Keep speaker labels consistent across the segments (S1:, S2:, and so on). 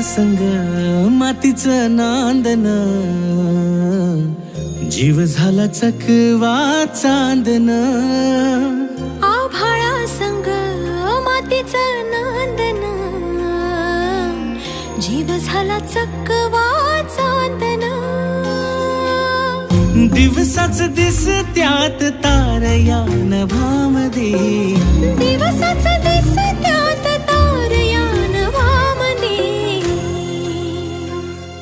S1: संग मातीचं नांदन, जीव झाला चकवा चांदन.
S2: आभाळा संग मातीचं नांदन, जीव झाला चकवा चांदन.
S1: दिवसाच दिसत्यात तारया नभामध्ये,
S2: दिवसाच दिसत्यात तारया नभामध्ये.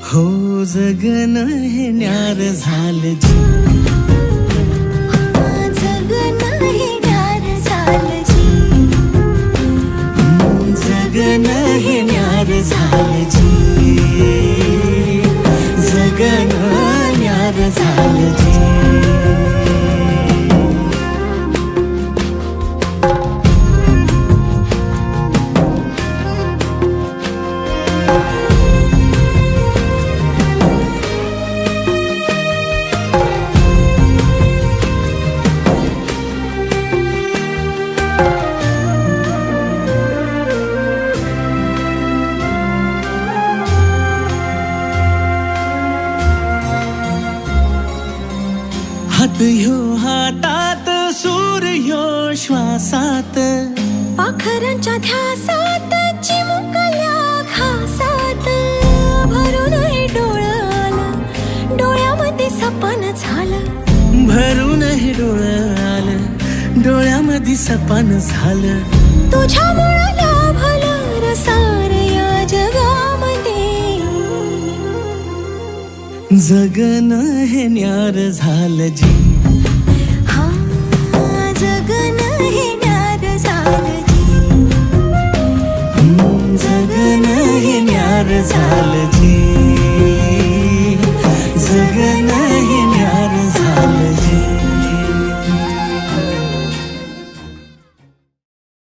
S1: हो जगन हे न्यार झालं जी,
S2: जगन हे न्यार झालं जी.
S1: जगन हे न्यार झालं जी, जगन न्यार झालं जी. हात ह्यो हातात, सूर ह्यो श्वासात,
S2: पाखरांच्या ध्यासात, चिमुकल्या घासात. भरून हे डोळं आलं, डोळ्यामध्ये सपन झालं.
S1: भरून हे डोळं आलं, डोळ्यामध्ये सपन झालं.
S2: तुझ्यामुळं लाभलं रसार या जगामध्ये.
S1: जगन हे न्यार झालं जी,
S2: हा जगन हे न्यार झालं जी.
S1: जगन हे न्यार झालं जी.